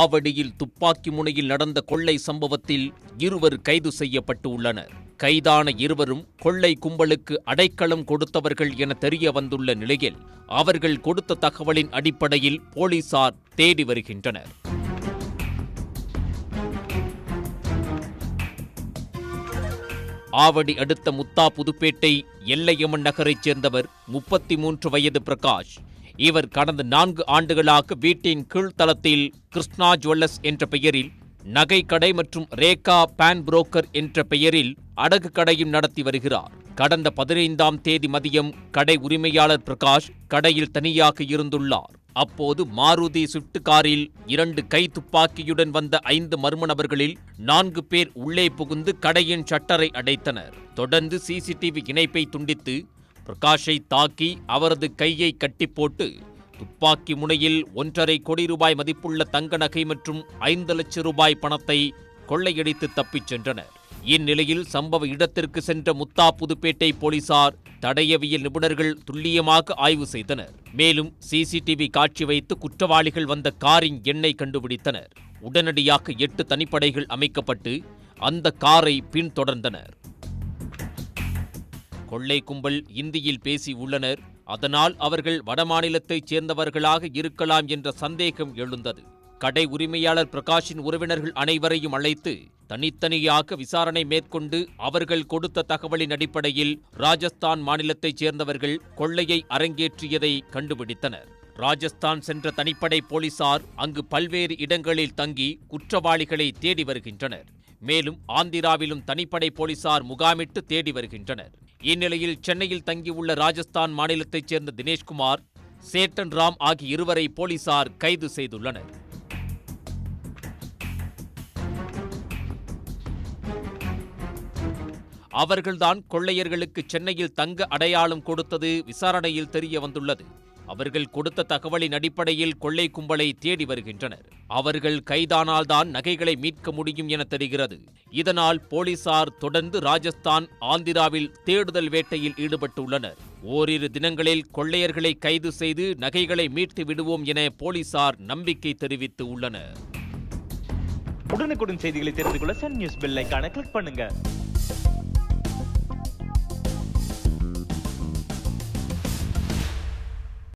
ஆவடியில் துப்பாக்கி முனையில் நடந்த கொள்ளை சம்பவத்தில் 2 கைது செய்யப்பட்டு உள்ளனர். கைதான 2வரும் கொள்ளை கும்பலுக்கு அடைக்கலம் கொடுத்தவர்கள் என தெரிய வந்துள்ள நிலையில் அவர்கள் கொடுத்த தகவலின் அடிப்படையில் போலீசார் தேடி வருகின்றனர். ஆவடி அடுத்த முத்தா புதுப்பேட்டை எல்லையம்மன் நகரைச் சேர்ந்தவர் 33 வயது பிரகாஷ். இவர் கடந்த 4 ஆண்டுகளாக வீட்டின் கீழ்த்தளத்தில் கிருஷ்ணா ஜுவல்லர்ஸ் என்ற பெயரில் நகை கடை மற்றும் ரேகா பான் புரோக்கர் என்ற பெயரில் அடகு கடையும் நடத்தி வருகிறார். கடந்த 15ஆம் தேதி மதியம் கடை உரிமையாளர் பிரகாஷ் கடையில் தனியாக இருந்துள்ளார். அப்போது மாருதி ஸ்விஃப்ட் காரில் 2 கை துப்பாக்கியுடன் வந்த 5 மர்ம நபர்களில் 4 பேர் உள்ளே புகுந்து கடையின் ஷட்டரை அடைத்தனர். தொடர்ந்து சிசிடிவி இணைப்பை துண்டித்து பிரகாஷை தாக்கி அவரது கையை கட்டி போட்டு துப்பாக்கி முனையில் 1.5 கோடி ரூபாய் மதிப்புள்ள தங்க நகை மற்றும் 5 லட்சம் ரூபாய் பணத்தை கொள்ளையடித்து தப்பிச் சென்றனர். இந்நிலையில் சம்பவ இடத்திற்கு சென்ற முத்தா புதுப்பேட்டை போலீசார் தடயவியல் நிபுணர்கள் துல்லியமாக ஆய்வு செய்தனர். மேலும் சிசிடிவி காட்சி வைத்து குற்றவாளிகள் வந்த காரின் எண்ணை கண்டுபிடித்தனர். உடனடியாக 8 தனிப்படைகள் அமைக்கப்பட்டு அந்த காரை பின்தொடர்ந்தனர். கொள்ளை கும்பல் இந்தியில் பேசி உள்ளனர். அதனால் அவர்கள் வடமாநிலத்தைச் சேர்ந்தவர்களாக இருக்கலாம் என்ற சந்தேகம் எழுந்தது. கடை உரிமையாளர் பிரகாஷின் உறவினர்கள் அனைவரையும் அழைத்து தனித்தனியாக விசாரணை மேற்கொண்டு அவர்கள் கொடுத்த தகவலின் அடிப்படையில் ராஜஸ்தான் மாநிலத்தைச் சேர்ந்தவர்கள் கொள்ளையை அரங்கேற்றியதை கண்டுபிடித்தனர். ராஜஸ்தான் சென்ற தனிப்படை போலீசார் அங்கு பல்வேறு இடங்களில் தங்கி குற்றவாளிகளை தேடி வருகின்றனர். மேலும் ஆந்திராவிலும் தனிப்படை போலீசார் முகாமிட்டு தேடி வருகின்றனர். இந்நிலையில் சென்னையில் தங்கியுள்ள ராஜஸ்தான் மாநிலத்தைச் சேர்ந்த தினேஷ்குமார், சேட்டன் ராம் ஆகிய 2வரை போலீசார் கைது செய்துள்ளனர். அவர்கள்தான் கொள்ளையர்களுக்கு சென்னையில் தங்க அடையாளம் கொடுத்தது விசாரணையில் தெரிய வந்துள்ளது. அவர்கள் கொடுத்த தகவலின் அடிப்படையில் கொள்ளை கும்பலை தேடி வருகின்றனர். அவர்கள் கைதானால்தான் நகைகளை மீட்க முடியும் என தெரிகிறது. இதனால் போலீசார் தொடர்ந்து ராஜஸ்தான், ஆந்திராவில் தேடுதல் வேட்டையில் ஈடுபட்டுள்ளனர். ஓரிரு தினங்களில் கொள்ளையர்களை கைது செய்து நகைகளை மீட்டு விடுவோம் என போலீசார் நம்பிக்கை தெரிவித்து உள்ளனர். உடனுக்குடன் செய்திகளை தெரிந்து கொள்ள சன் நியூஸ் பெல் ஐகானை கிளிக் பண்ணுங்க.